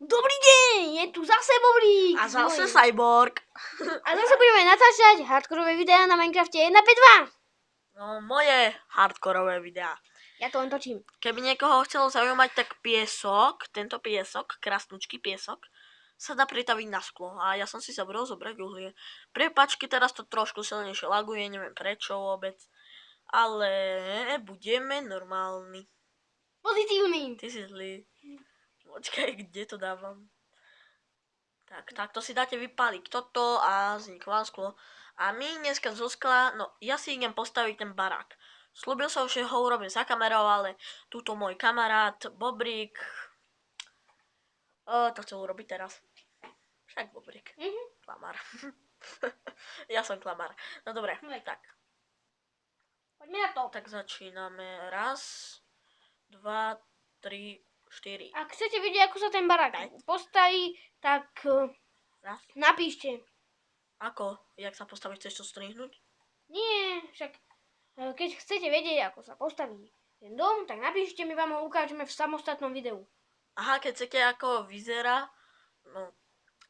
Dobrý deň, je tu zase Bobrík. A zase Cyborg. A zase budeme natáčať hardkorové videá na Minecrafte 1.5.2. No, moje hardkorové videá. Ja to len točím. Keby niekoho chcelo zaujímať, tak piesok, tento piesok, krásnučký piesok, sa dá pretaviť na sklo. A ja som si zabral zobrať uhlie. Prepáčky, teraz to trošku silnejšie laguje, neviem prečo vôbec. Ale budeme normálni. Pozitívny. Ty si zlý. Počkaj, kde to dávam? Tak, takto si dáte vypáliť toto a vzniklo vám sklo. A my dneska zo skla, no ja si idem postaviť ten barák. Slúbil som, že ho urobím za kamerou, ale túto môj kamarát Bobrík to chcel urobiť teraz. Však Bobrík. Klamár. Ja som klamár. No dobre, tak. Poďme na to. Tak začíname. Raz, dva, tri, 4. Ak chcete vidieť, ako sa ten barák postaví, tak napíšte. Ako? Jak sa postaví? Chceš to strihnúť? Nie, však keď chcete vedieť, ako sa postaví ten dom, tak napíšte, my vám ho ukážeme v samostatnom videu. Aha, keď chcete, ako vyzerá, no,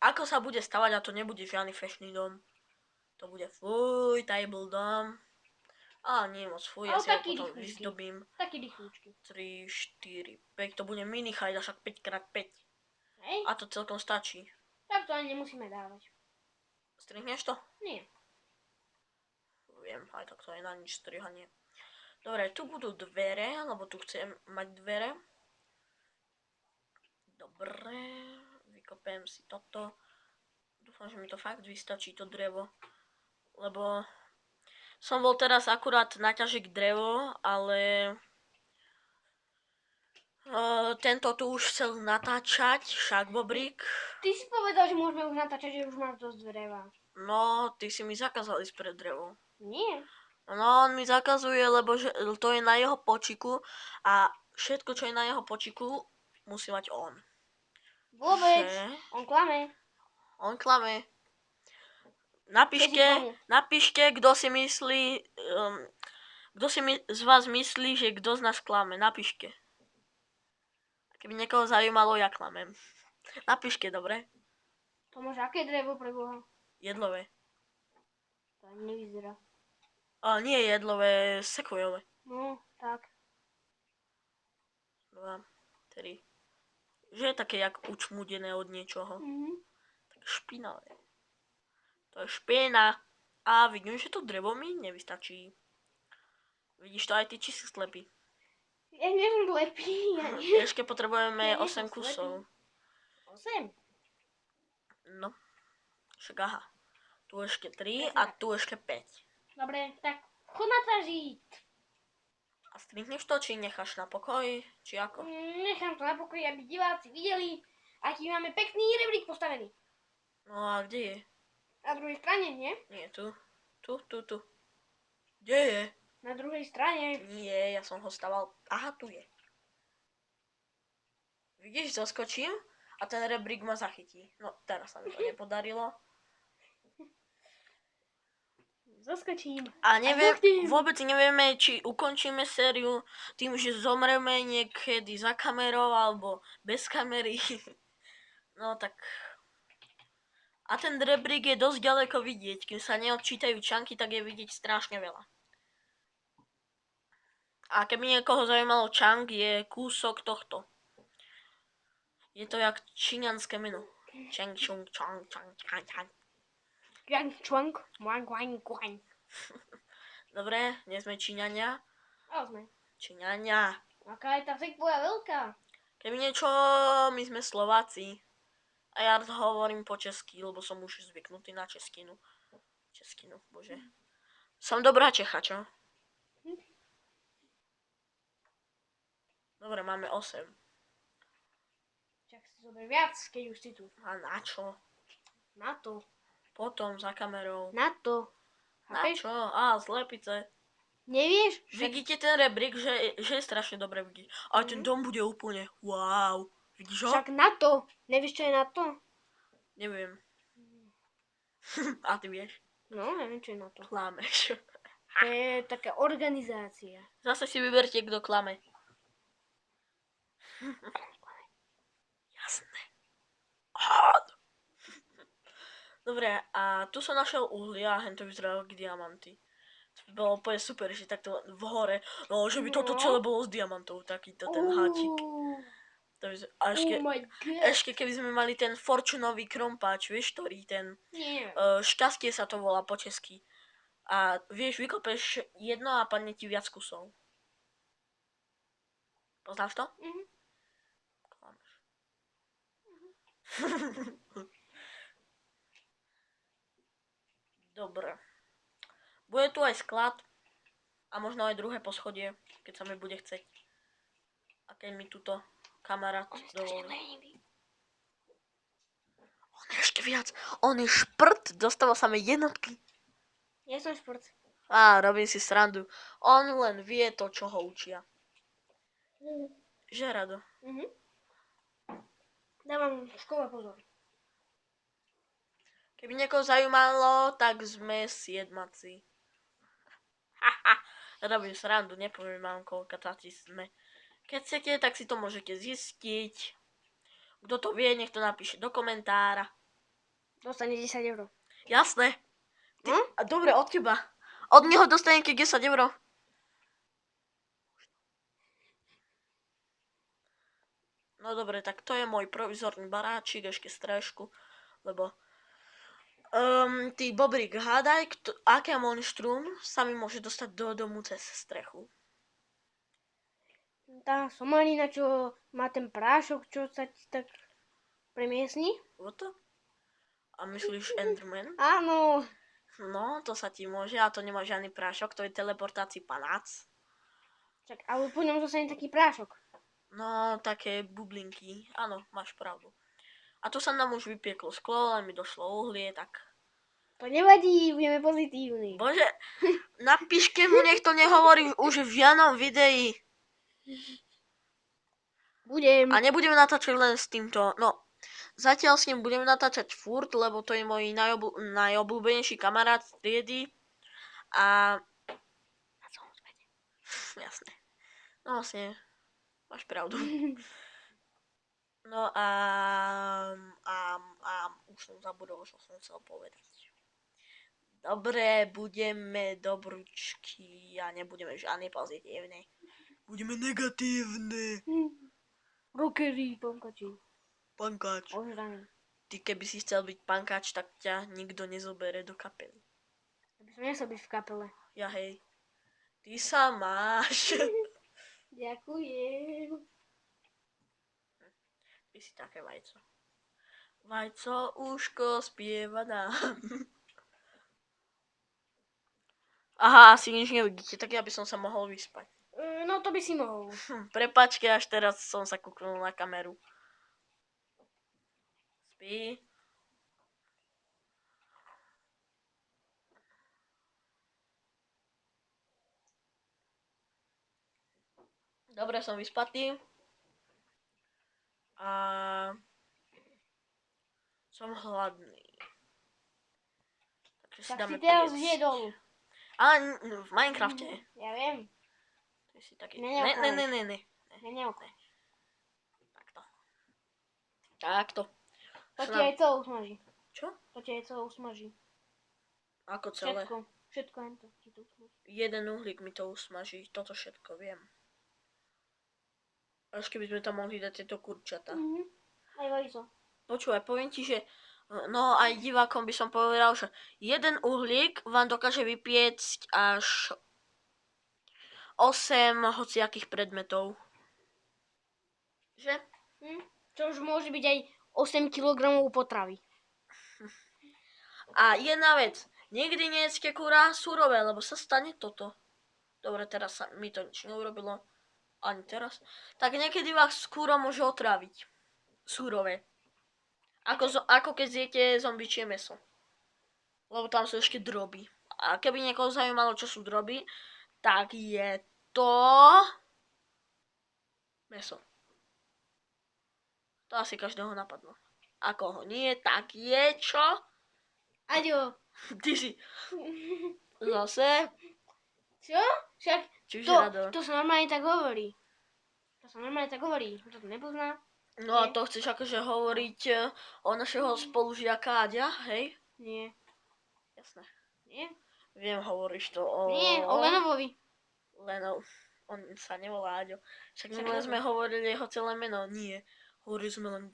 ako sa bude stavať, a to nebude žiadny fešný dom. To bude fuj, table dom. Ale nie moc fuj, ja si ho potom vyzdobím. Taký dýchúčky. 3, 4, 5, to bude mini chajda, však 5x5. Hej. A to celkom stačí. Tak to ani nemusíme dávať. Strihneš to? Nie. Viem, aj tak to je na nič strihanie. Dobre, tu budú dvere, lebo tu chcem mať dvere. Dobre, vykopem si toto. Dúfam, že mi to fakt vystačí, to drevo. Lebo som bol teraz akurát na ťažik drevo, ale tento tu už chcel natáčať, však Bobrík. Ty si povedal, že môžeme už natáčať, že už máš dosť dreva. No, ty si mi zakázal ísť pre drevo. Nie. No, on mi zakazuje, lebo to je na jeho počiku a všetko, čo je na jeho počiku, musí mať on. Vôbec, on klame. On klame. Napíšte, kto si myslí, z vás myslí, že kto z nás klame. Napíšte. Keby niekoho zaujímalo, ja klamem. Napíšte, dobre? To máš aké drevo pre Boha? Jedlové. To ani nevyzerá. Nie jedlové, sekvojové. No, tak. 2, 3. Že je také jak učmudené od niečoho. Tak špinavé. To je špina. A vidím, že to drevo mi nevystačí. Vidíš to aj ty, či si slepý? Ja nie som slepý. Ešte potrebujeme 8 kusov. 8? No. Však aha. Tu ešte 3 a tu ešte 5. Dobre, tak chod natážiť. A strihneš to, či necháš na pokoji? Či ako? Nechám to na pokoji, aby diváci videli, aký máme pekný rebrík postavený. No a kde je? Na druhej strane, nie? Nie, tu. Tu. Kde je? Na druhej strane. Nie, ja som ho staval. Aha, tu je. Vidíš, zaskočím a ten rebrík ma zachytí. No, teraz sa mi to nepodarilo. Zaskočím. A vôbec nevieme, či ukončíme sériu tým, že zomreme niekedy za kamerou alebo bez kamery. No tak. A ten rebrík je dosť ďaleko vidieť. Kým sa neodčítajú čanky, tak je vidieť strašne veľa. A keby niekoho zaujímalo, čank je kúsok tohto. Je to jak číňanské meno. Čang, čung, čang, čang, čang, čang. Čang, čang, čang. Dobre, nie sme Číňania. Ale sme. Číňania. Aká je tá sekvoja veľká? Keby niečo, my sme Slováci. A ja hovorím po česky, lebo som už zvyknutý na českinu. Českinu, bože. Som dobrá Čecha, čo? Dobre, máme 8. Čak si zober viac, keď už si tu. A na čo? Na to. Potom, za kamerou. Na to. Na čo? Á, slepice. Nevieš? Vidíte ten rebrík, že je strašne dobre vidieť. A ten dom bude úplne wow. Vidíš ho? Však na to. Nevieš, čo je na to? Neviem. A ty vieš? No, neviem, čo je na to. Klameš. To je taká organizácia. Zase si vyberte, kto klame. Jasné. Dobre, a tu som našiel uhlie a hen to vyzeralo ako diamanty. To by bolo úplne super, že takto v hore, no že by toto No. celé bolo z diamantov, takýto ten háčik. A ešte, Oh my god. ešte keby sme mali ten fortunový krompáč, vieš, ktorý ten Nie. šťastie sa to volá po česky. A vieš, vykopeš jedno a padne ti viac kusov. Poznáš to? Mhm. Klameš. Dobre. Bude tu aj sklad a možno aj druhé poschodie, keď sa mi bude chceť. A keď mi tuto kamarát dovolí. On je ešte viac. On je šprt, dostáva sa mi jednotky. Ja som šport. Á, robím si srandu. On len vie to, čo ho učia. Že rado. Mhm. Dávam v škole pozor. Keby niekoho zaujímalo, tak sme siedmaci. Haha, robím srandu, nepoviem vám, koľko táci sme. Keď chcete, tak si to môžete zistiť. Kto to vie, nech to napíše do komentára. Dostane 10 eur. Jasné. Hm? A dobre, od teba. Od neho dostanete 10 eur. No dobre, tak to je môj provizorný baráčik, ešte strešku, lebo ty Bobrik, hádaj, aké monštrum sa mi môže dostať do domu cez strechu. Tá somalina, čo má ten prášok, čo sa ti tak premiesni? What? A myslíš Enderman? Áno. No, to sa ti môže, a to nemá žiadny prášok, to je teleportáci palác. Čak, ale po ňom zostane taký prášok. No, také bublinky, áno, máš pravdu. A tu sa nám už vypieklo sklo, len mi došlo uhlie, tak... To nevadí, budeme pozitívni. Bože, napíšte mu, nech to nehovorí už v žiadnom videi. Budem. A nebudem natáčať len s týmto, no, zatiaľ s ním budem natáčať furt, lebo to je môj najobľúbenejší kamarát z triedy. A... Jasné. No vlastne, máš pravdu. No a už som zabudol, čo som chcel povedať. Dobre, budeme dobručky a nebudeme žiadne pozitívne. Budeme negatívne. Rockery, pankači. Pankáč. Ožraný. Ty keby si chcel byť pankáč, tak ťa nikto nezobere do kapely. Ja by som nechcel byť v kapele. Ja hej. Ty sa máš. Ďakujem. Ty si také vajco. Vajco, úško, spieva nám. Aha, asi nič nevidíte, tak ja by som sa mohol vyspať. No to by si mohol. Prepáčte, až teraz som sa kúknul na kameru. Spí. Dobre, som vyspatý. A som hladný. Takže si Tak dáme si teraz piec. zjedol. Ale v Minecrafte. Ja viem. To si taký... Ne. Ne. Takto. Takto. To ti aj celé usmaží. Čo? To ti aj celé usmaží. Ako celé? Všetko len to ti to usmaží. Jeden uhlík mi to usmaží. Toto všetko viem. Až keby sme tam mohli dať tieto kurčata. Aj vajco. Počúvaj, poviem ti, že no aj divákom by som povedal, že jeden uhlík vám dokáže vypiecť až 8 hociakých predmetov. Že? Čo už môže byť aj 8 kg potravy. A jedna vec, nikdy nejedzte kurá surové, lebo sa stane toto. Dobre, teraz sa mi to nič neurobilo. Ani teraz. Tak niekedy vás kúro môže otráviť. Surové. Ako keď zjete zombičie mäso. Lebo tam sú ešte droby. A keby niekoho zaujímalo, čo sú droby, tak je to... mäso. To asi každého napadlo. Ako ho nie, tak je čo? Aďo. Ty si... Zase? Čo? Však Čiže rado. to sa normálne tak hovorí. Kto to nepozná? No a to chceš akože hovoriť o našeho spolužiaka Aďa, hej? Nie. Jasné. Nie? Viem, hovoríš to o... Nie, o Lenovovi. Lenov. On sa nevolá Aďo. Však Však minule neviem. sme hovorili jeho celé meno. Nie. Hovorili sme len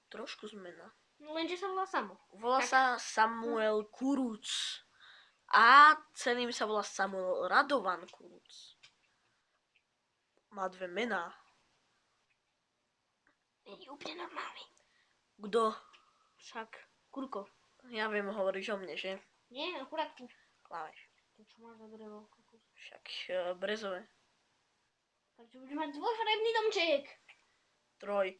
trošku z mena. No lenže sa volá Samo. Volá Tak. sa Samuel Kuruc. A celým sa volá Samuel Radovan Kuruc. Má 2 mená. Je úplne normálny. Kto? Však Kurko. Ja viem, hovoríš o mne, že? Nie, akurát tu. Klameš. To čo máš za drevo? Kokos. Však brezové. Takže budeš mať dvojfarebný domček. 3.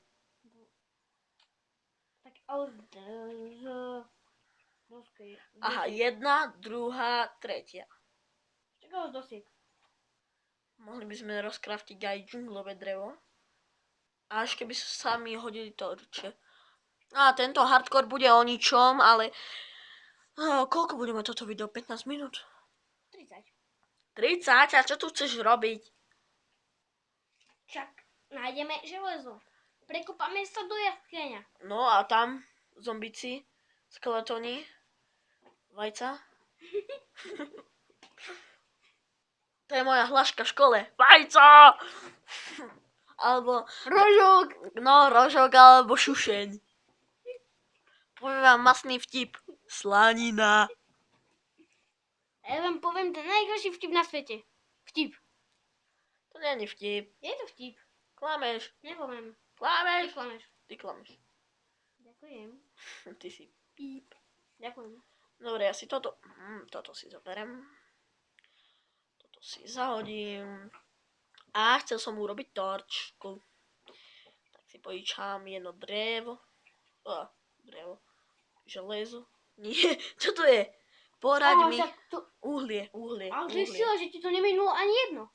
Tak ale z doskej. Aha, 1, 2, 3. Čakalo z dosiek. Mohli by sme rozkraftiť aj džunglové drevo. A až keby sa sami hodili torče. A tento hardcore bude o ničom, ale... koľko budeme toto video? 15 minút? 30. 30? A čo tu chceš robiť? Čak, nájdeme železo. Prekopáme sa do jaskyňa. No a tam zombici, skeletóni, vajca. To je moja hláška v škole. Vajca! Alebo, Rožok! no, rožok alebo šušeň. Poviem vám masný vtip. Slanina. Ja vám poviem ten najkrajší vtip na svete. Vtip. To nie je vtip. Je to vtip. Klameš. Nepoviem. Ty Klameš. klameš. Ty klameš. Ďakujem. Ty si píp. Ďakujem. Dobre, ja si toto... toto si zoberem. Toto si zahodím. A chcel som urobiť torčku. Tak si požičam jedno drevo. Drevo. Železo. Nie, čo to je? Poraď mi. To... Uhlie. Ale to je sila, že ti to neminulo ani jedno.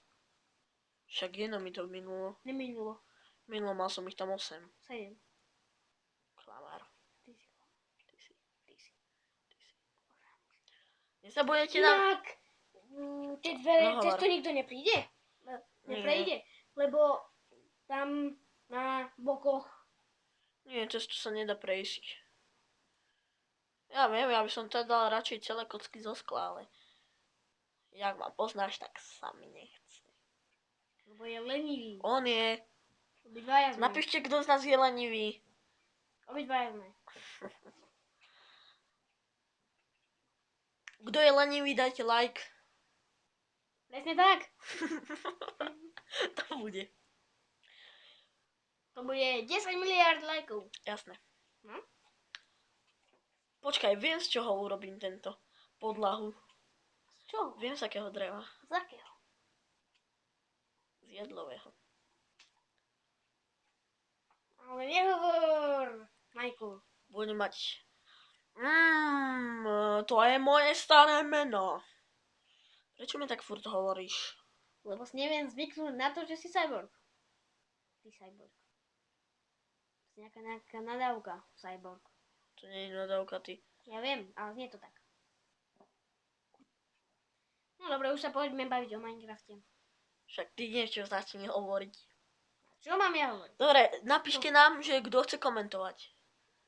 Však jedno mi to minulo. Neminulo. Minulo mal som ich tam 8. 7. Klamár. Ty si. Ty si. Nezabudete nám... Inak, tie dvere, No, cez hovor. to nikto nepríde. Neprejde. Lebo tam na bokoch. Nie, cez to sa nedá prejsť. Ja viem, ja by som teda dal radšej celé kocky zo skla, ale... Jak ma poznáš, tak sa mi nechce. Lebo je lenivý. On je... Obidvaja sme. Napíšte, kto z nás je lenivý. Obidvaja sme. Kto je lenivý, dajte like. Presne tak. To bude. To bude 10 miliard lajkov. Jasné. No? Počkaj, viem, z čoho urobím tento podlahu. Z čoho? Viem, z akého dreva. Z akého? Z jedlového. Ale nehovor, Michael. Budem mať... to je moje staré meno. Prečo mi tak furt hovoríš? Lebo si neviem zvyknúť na to, že si cyborg. Ty cyborg. To je nejaká nadávka, cyborg. To nie je nadávka, ty. Ja viem, ale znie to tak. No dobre, už sa poďme baviť o Minecrafte. Však ty niečo začni hovoriť. Čo mám ja hovoriť? Dobre, napíšte nám, že kto chce komentovať.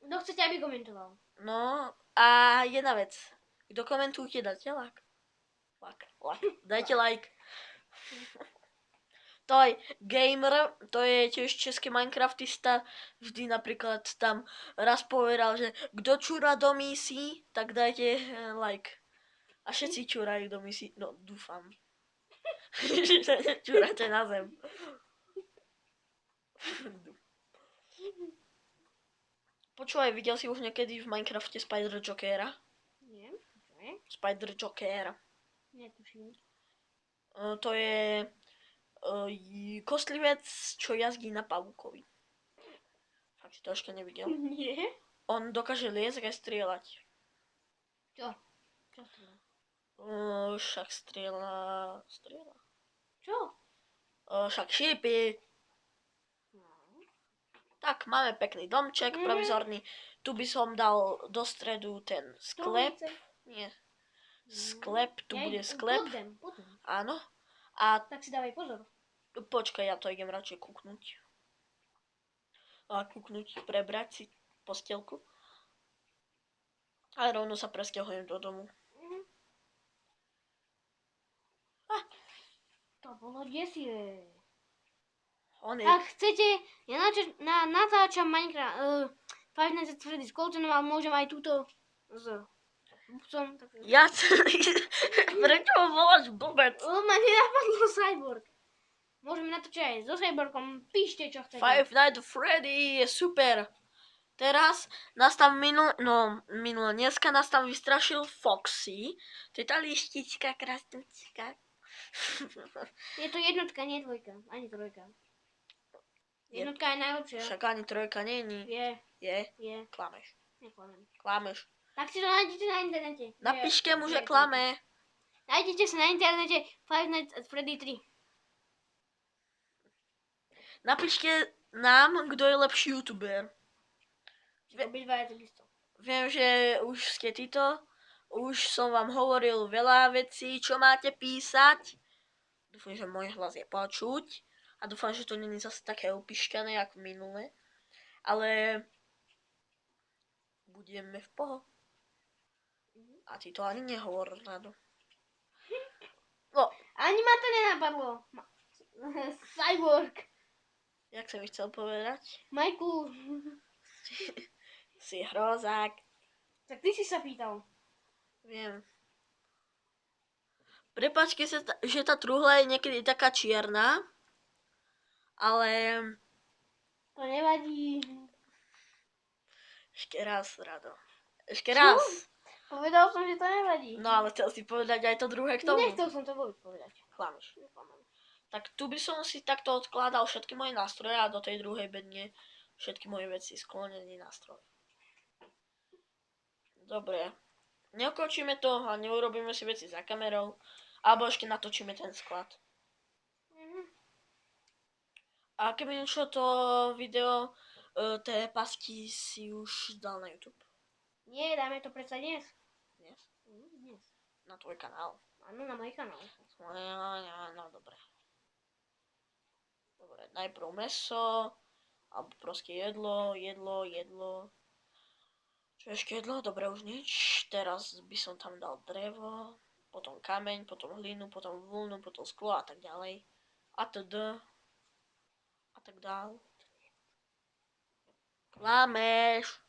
Kto chcete, aby komentoval? No, a jedna vec. Kto komentujte, dajte like. Dajte like. Toj gamer, to je tiež český Minecraftista, vždy napríklad tam raz povedal, že kto čúra do misí, tak dajte like. A všetci čúrajú do misí, no dúfam. Že nečúrate na zem. Počúvaj, videl si už niekedy v Minecrafte Spider Jokera? Nie, čo je? Spider Joker. Netuším. To je kostlivec, čo jazdí na pavúkovi. Fakt si to ešte nevidel. Nie. On dokáže liesť aj strieľať. Čo? Čo strieľa? Však strieľa... Čo? Však šípy. No. Tak, máme pekný domček, provizorný. Tu by som dal do stredu ten sklep. Stolice. Nie. Sklep, tu bude sklep. Budem. Áno. A Tak si dávaj pozor. počkaj, ja to idem radšej kúknuť. Prebrať si postielku. Ale rovno sa presťahujem do domu. To bolo desivé. Oni. Ak chcete, ja natáčam Minecraft, Five Nights at Freddy's Coltonom, ale môžem aj túto s Bubcom. Ja prečo ho voláš blbec? Ma nenapadlo Cyborg. Môžeme natočiť aj so Cyborgom, píšte čo chcete. Five Nights at Freddy je super. Teraz nás tam minule, dneska nás tam vystrašil Foxy. To je tá lištička, krásnička. Je to jednotka, nie dvojka, ani trojka. Jednotka je najlepšia. Však ani trojka není. Je. Je? Klameš. Neklamem. Klameš. Tak si to nájdete na internete. Napíšte mu, že klame. Nájdete sa na internete Five Nights at Freddy 3. Napíšte nám, kto je lepší youtuber. Obidva je takisto. Viem, že už ste títo. Už som vám hovoril veľa vecí, čo máte písať. Dúfam, že môj hlas je počuť. A dúfam, že to není zase také upišťané, ako minule. Ale budeme v poho. A ty to ani nehovor, Rado. No, Ani ma to nenapadlo. Cyborg. jak som mi chcel povedať? Majku. Si hrozák. Tak ty si sa pýtal. Viem. Prepáč, že tá truhla je niekedy taká čierna. Ale To nevadí. ešte raz, Rado. Ešte raz. Povedal som, že to nevadí. No ale chcel si povedať aj to druhé k tomu. Nechcel som to vôbec povedať. Klameš. Tak tu by som si takto odkladal všetky moje nástroje a do tej druhej bedne všetky moje veci, sklonený nástroj. Dobre. Neokočíme to a neurobíme si veci za kamerou. Alebo ešte natočíme ten sklad. A keby nešlo to video, tie pasky si už dal na YouTube. Nie, dáme to predsa dnes. Dnes? Dnes. Na tvoj kanál. Áno, na môj kanál. No, dobre. Dobre, najprv meso, alebo proste jedlo. Čo ešte jedlo? Dobre, už nič. Teraz by som tam dal drevo, potom kameň, potom hlinu, potom vlnu, potom sklo a tak ďalej. A teda. A tak dál. Klameš.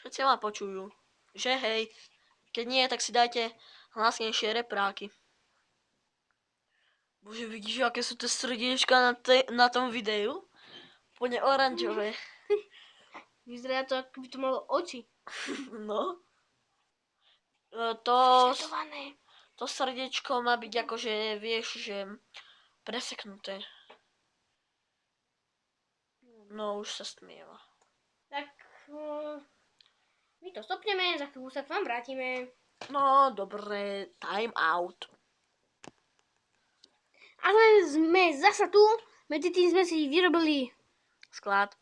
Všetci ma počujú. Že hej. Keď nie, tak si dajte hlasnejšie repráky. Bože, vidíš, aké sú tie srdiečka na tom videu? Úplne oranžové. Vyzerá to, ako by to malo oči. No. Sledované. To srdiečko má byť akože, vieš, že preseknuté. No, už sa stmieva. Tak my to stopneme, za chvíľu sa k vám vrátime. No, dobre, time out. Ale sme zasa tu, medzi tým sme si vyrobili Sklad.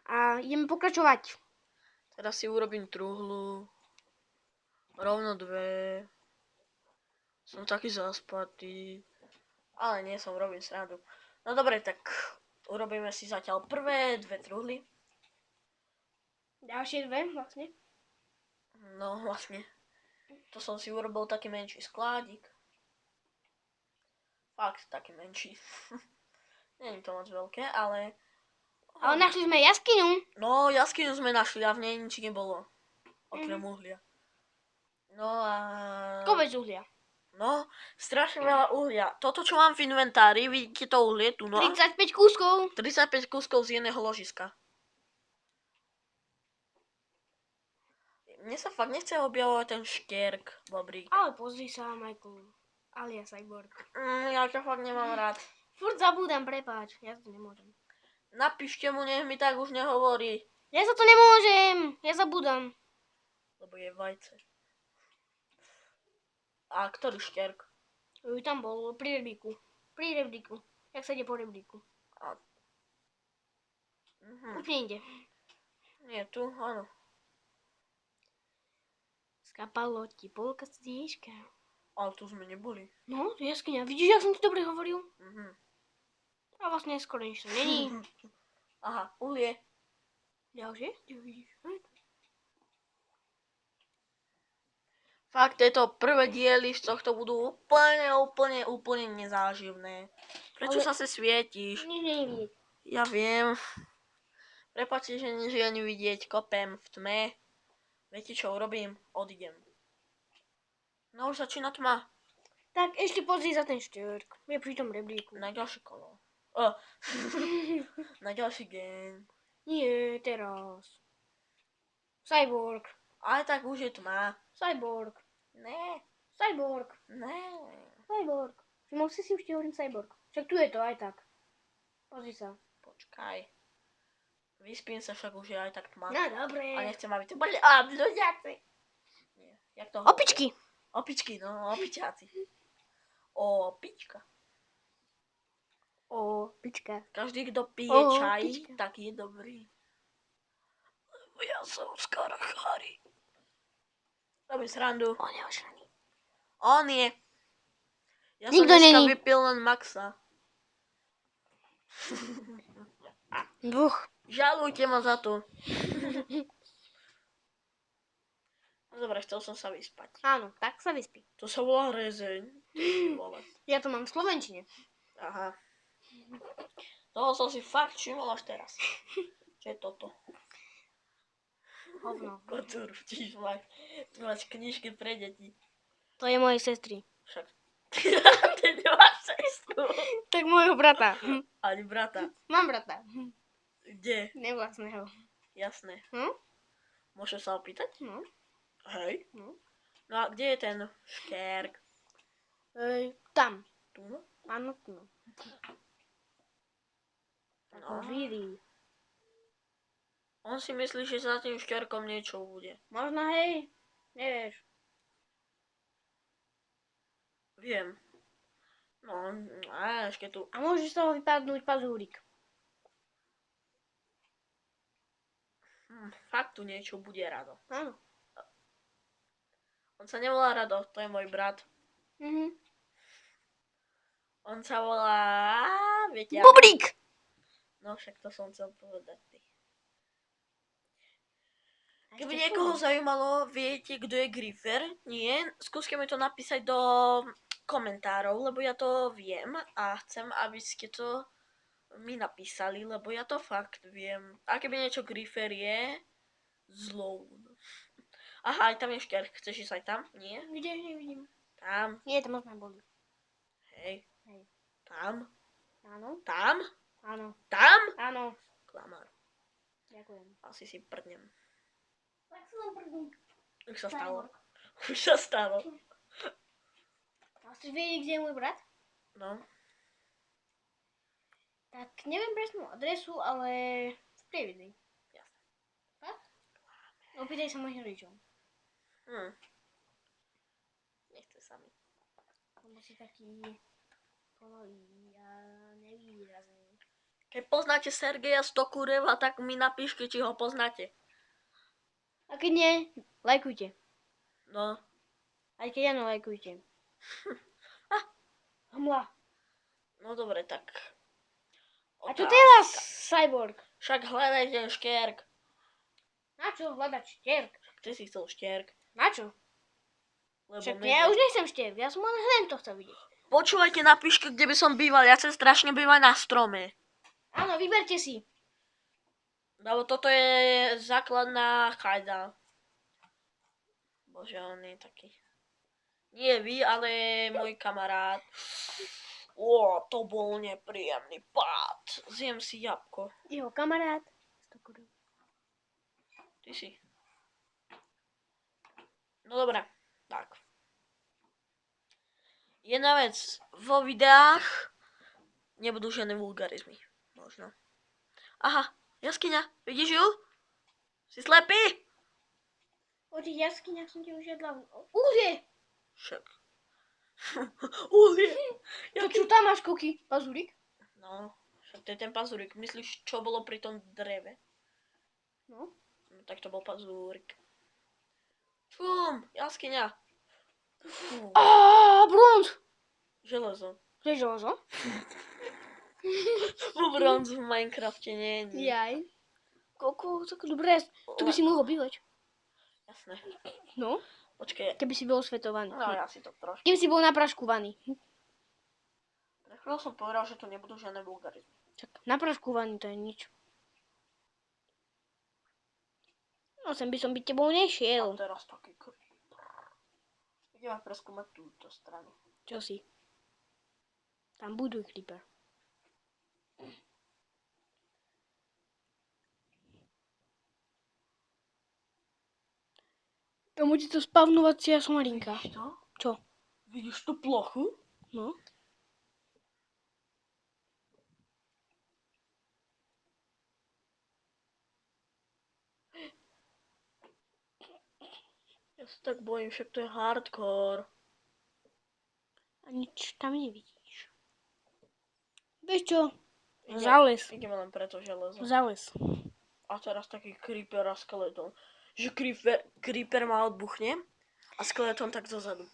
a ideme pokračovať. Teraz si urobím truhlu. Rovno 2. Som taký zaspatý. Ale nie som, robím srandu. No dobre, tak urobíme si zatiaľ prvé 2 truhly. Ďalšie 2 vlastne. No vlastne. To som si urobil taký menší skládik. Fakt, taký menší. Není to moc veľké, ale... Ale našli sme jaskyňu. No, jaskyňu sme našli a v nej nič nebolo. Okrem uhlia. No a... Kopec uhlia. No, strašne veľa uhlia. Toto, čo mám v inventári, vidíte to uhlie tu, no? 35 kúskov. 35 kúskov z jedného ložiska. Mne sa fakt nechce objavovať ten štierk, bobrík. Ale pozri sa, Michael. Alias Cyborg. Ja to fakt nemám rád. Furt zabúdam, prepáč. Ja to nemôžem. Napíšte mu, nech mi tak už nehovorí. Ja sa to nemôžem. Ja zabúdam. Lebo je vajce. A ktorý štierk? Tam bol pri rebríku. Pri rebríku. Jak sa ide po rebríku. Úplne inde. Nie, tu, áno. Skapalo ti polka stíška. Ale tu sme neboli. No, to je jaskyňa. Vidíš, jak som ti dobre hovoril? A vlastne skoro nič to není. Aha, uhlie. Ďalšie? Čo vidíš? Fakt, tieto prvé diely z tohto budú úplne nezáživné. Prečo Ale- sa svietíš? Nič nie je vidieť. Ja viem. Prepáčte, že nič ani vidieť, kopem v tme. Viete čo urobím? Odídem. No už začína tma. Tak ešte pozri za ten štvrk. Je pri tom rebríku. Na ďalšie kolo. Na ďalší game. Nie, teraz. Cyborg. Ale tak už je tma. Cyborg. Ne, Cyborg. ne. Cyborg. Všimol si už ti hovorím Cyborg. Však tu je to aj tak. Pozri sa. Počkaj. Vyspím sa, však už je aj tak tma. No dobre. A nechcem, aby to boli ľudiaci. Nie. Jak to Opičky. Opičky, no, opičáci. Opička. Opička. Každý, kto pije čaj, Opička. tak je dobrý. Lebo ja som skoro chorý. Robím srandu. On je ošraný. On je. Ja Nikto som dneska není. vypil len Maxa. Dvoch. Žalujte ma za to. No dobre, chcel som sa vyspať. Áno, tak sa vyspí. To sa volá rezeň. Vole. Ja to mám v slovenčine. Aha. Toho som si fakt všimol až teraz. Čo je toto? Hovno. Kocúr, vtíš máš knižky pre deti. To je mojej sestry. Však. Ty nemáš sestru. Tak môjho brata. Ani brata. Mám brata. Kde? Nevlastného. Jasné. Hm? Môžem sa opýtať? No. Hej. No. No a kde je ten škérk? Tam. Tu no? Áno, tu. No. Víri. On si myslí, že za tým škérkom niečo bude. Možno hej. Nevieš. Viem. No, a ešte tu. A môže z toho vypadnúť pazúrik. Fakt tu niečo bude Rado. Áno. On sa nevolá Rado, to je môj brat. Mhm. On sa volá... Viete, Bubrík! No však to som chcel povedať ty. Keby niekoho zaujímalo, viete, kto je Griffer? Nie? Skúste mi to napísať do komentárov, lebo ja to viem a chcem, aby ste to mi napísali, lebo ja to fakt viem. A keby niečo Griffer je, zlou. Aha, aj tam je škérk. Chceš ísť aj tam? Nie? Kde? Nevidím. Tam. Nie, tam možno boli. Hej. Hej. Tam. Áno. Tam. Áno. Tam. Áno. Klamár. Ďakujem. Asi si prdnem. Tak sa vám prdím. Už sa stalo. Už sa stalo. A chceš vedieť, kde je môj brat? No. Tak neviem presnú adresu, ale v Prievidzi. Jasné. Fakt? Opýtaj sa mojich rodičov. Nechce sa mi. Lebo si taký pomalý a nevýrazný. Keď poznáte Sergeja Stokureva, tak mi napíšte, či ho poznáte. A keď nie, lajkujte. No. Aj keď áno, lajkujte. Hmla. No dobre, tak. A čo Otázka. teraz, Cyborg? Však hľadaj ten škérk. Na čo hľadať štierk? Ty si chcel škérk. Na čo? Lebo Však medveď. ja už nechcem štierk, ja som len hen to chcel vidieť. Počúvajte, napíšte, kde by som býval. Ja chcem strašne bývať na strome. Áno, vyberte si. Lebo toto je základná chajda. Bože, on je taký. Nie vy, ale môj kamarát. To bol nepríjemný pád. Zjem si jabko. Jeho kamarát. Ty si. No dobré, tak. Jedna vec. Vo videách nebudú žiadne vulgarizmy. Možno. Aha, jaskyňa. Vidíš ju? Si slepý? O tých jaskyniach som ti už jedla. Uhlie! Však. Uhlie. To čo tam máš, Kuky? Pazúrik? No, však to je ten pazúrik. Myslíš, čo bolo pri tom dreve? No. No tak to bol pazúrik. Čum, jaskyňa. Bronz! Železo. To je železo? Bronz v Minecrafte nie je. Jaj. Koľko, tak dobré. Tu by si mohol bývať. Jasné. No? Počkej, Keby si bol osvetovaný. no ja si to trošku. Keby si bol napraškovaný. Pre chvíľu som povedal, že to nebudú žiadne vulgarizmy. Čak, napraškovaný to je nič. No sem by som byť tebou A nešiel. teraz taký creeper. Ideme preskúmať túto stranu. Čo si? Tam buduj creeper. Tam bude to spavnovacia somarinka. Vidíš to? Čo? Vidíš tú plochu? No? Ja sa tak bojím, však to je hardcore. A nič tam nevidíš. Vieš čo? Ide- Zales. Ideme len preto železo. Zales. A teraz taký creeper a skeleton. Že creeper ma odbuchne a skeleton tak zozadu.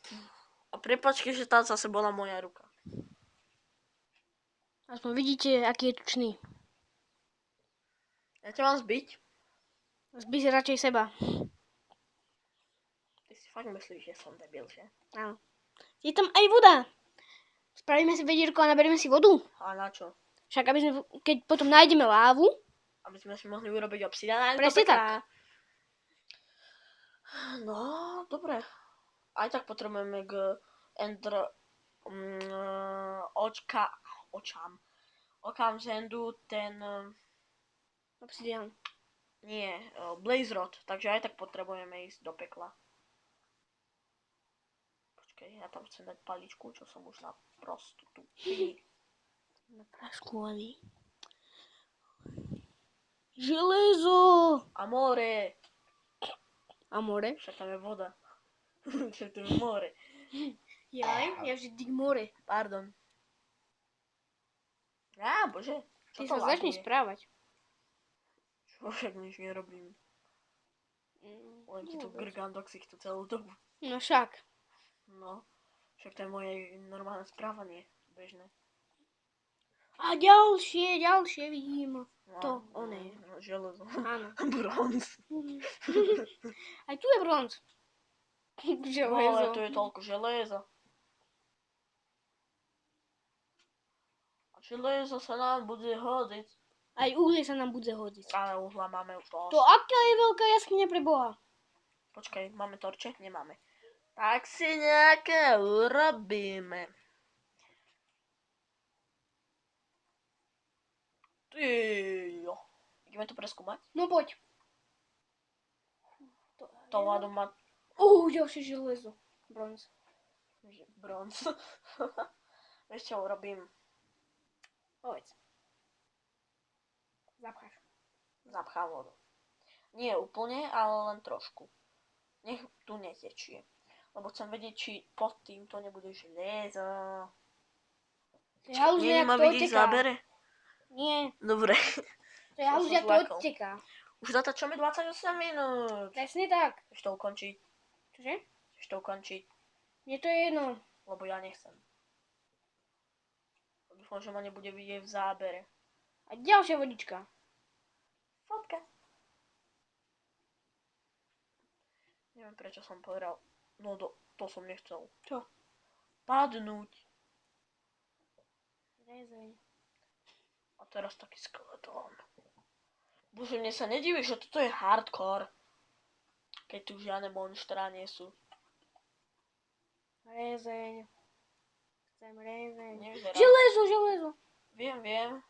A prepáčte, že tá zase bola moja ruka. Aspoň vidíte, aký je tučný. Ja ťa mám zbiť? Zbij si radšej seba. Ty si fakt myslíš, že som debil, že? Áno. Je tam aj voda. Spravíme si vedierko a naberieme si vodu. A na čo? Však aby sme, keď potom nájdeme lávu, Aby sme si mohli urobiť obsidian. Presne tak. No, dobre. Aj tak potrebujeme k ender... Okám z endu ten... obsidian. Nie, blaze rod. Takže aj tak potrebujeme ísť do pekla. Počkej, ja tam chcem dať paličku, čo som už na prostu tu. Napraškovaný. Železo. A more. A more? Však tam je voda. Však tam je more. Jaj, ja vždy k more. Pardon. Á, bože. Ty Čo to sa začni laguje? správať. Čo však nič nerobím. Len ti tu grgám do ksichtu celú dobu. No však. No. Však to je moje normálne správanie. Bežné. A ďalšie vidím. No, To, oné. No, železo. Áno. Bronz. Aj tu je bronz. No, ale tu je toľko železa. A železo sa nám bude hodiť. Aj uhlie sa nám bude hodiť. Ale uhla máme už To dosť. aká je veľká jaskyňa pre Boha? Počkaj, máme torče? Nemáme. Tak si nejaké urobíme. Tyjo. Ideme to preskúmať? No poď. To hľadu má Ďalšie železo. Bronz. bronz. Vieš čo urobím? Povedz. Zapcháš. Zapchám vodu. Nie úplne, ale len trošku. Nech tu netečie. Lebo chcem vedieť, či pod tým to nebude železo. Ja už Nie nejak ma to vidieť v odteká. zábere? Nie. Dobre. To ja To už som nejak to zlákol. odteká. Už natáčame 28 minút. Presne tak. Chceš to ukončiť? Čože? Chceš to ukončiť? Mne to je jedno. Lebo ja nechcem. Dúfam, že ma nebude vidieť v zábere. A ďalšia vodička. Fotka. Neviem, prečo som povedal. No, to som nechcel. Čo? Padnúť. Rezeň. A teraz taký skeleton. Bože, mne sa nediví, že toto je hardcore. Keď tu žiadne monštrá nie sú. Rezeň. Chcem rezeň. Nevyzerá. Železo. Viem.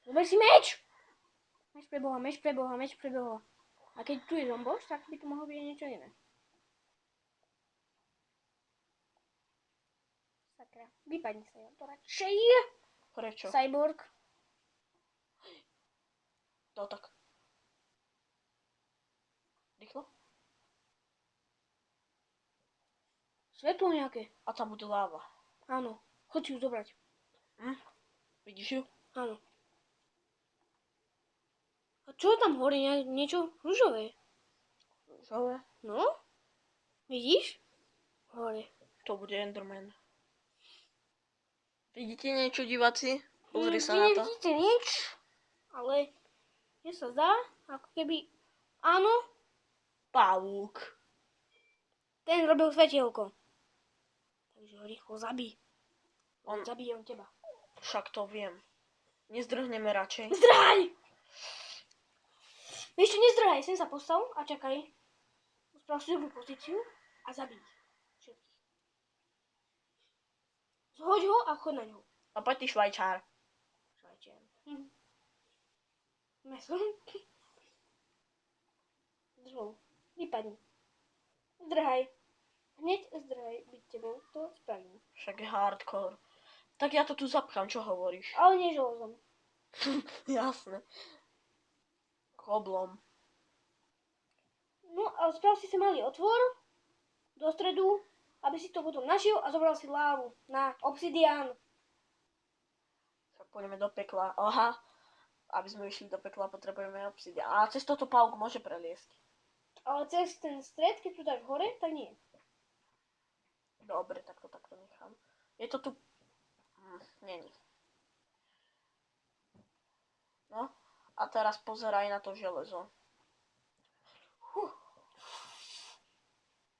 Zober si meč! Meč pre Boha. A keď tu je zomboš, tak by to mohlo byť aj niečo iné. Sakra, vypadni sa ja to radšej. Prečo? Cyborg. No tak. Rýchlo. Svetlo nejaké. A tam bude láva. Áno, choď si ju zobrať. Vidíš ju? Áno. A čo je tam hore? Niečo ružové. Rúžové. No? Vidíš? Hore. To bude Enderman. Vidíte niečo, diváci? Pozri sa Vy na to. nevidíte nič, ale mne sa zdá, ako keby Áno, Pavúk. ten robil svetielko. Takže ho rýchlo zabij. On- Zabije on teba. Však to viem. Nezdrhneme radšej. Zdrhaj! Vieš čo, nezdrhaj, sem sa postav a čakaj. Sprav si dobrú pozíciu a zabij ich. Všetkých. Zhoď ho a chod na ňo. A poď ty švajčár. Švajčiar. Meso. Drž. Vypadni. Zdrhaj. Hneď zdrhaj byť tebou. To spravím. Však je hardcore. Tak ja to tu zapchám, čo hovoríš? Ale nie železom. Jasné. Koblom. No a sprav si malý otvor do stredu, aby si to potom našiel a zobral si lávu na obsidián. Tak pôjdeme do pekla. Aha. Aby sme išli do pekla, potrebujeme obsidian. A cez toto pavúk môže preliesť. Ale cez ten stred, keď tu dáš hore, tak nie. Dobre, tak to takto nechám. Je to tu... Není. No. A teraz pozeraj na to železo.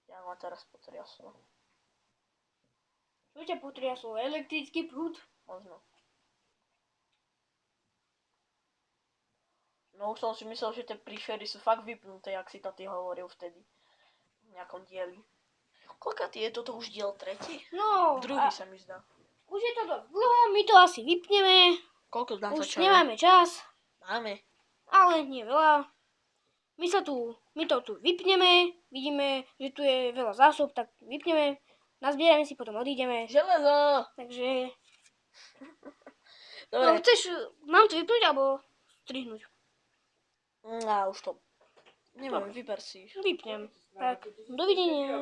Ja ma teraz potriaslo. Čo ťa potriaslo? Elektrický prúd? Možno. No už som si myslel, že tie príšery sú fakt vypnuté, jak si to ty hovoril vtedy. V nejakom dieli. Koľkatý je toto už diel tretí? No, Druhý sa mi zdá. už je to dosť dlho, my to asi vypneme. Koľko Už natáčame? nemáme čas, Máme. ale nie veľa. My to tu vypneme, vidíme, že tu je veľa zásob, tak vypneme, nazbierame si, potom odídeme. Železo! Takže, Dobre. no chceš, mám to vypnúť alebo strihnúť? A už to. Neviem, vyber si. Vypnem. Tak, dovidenia.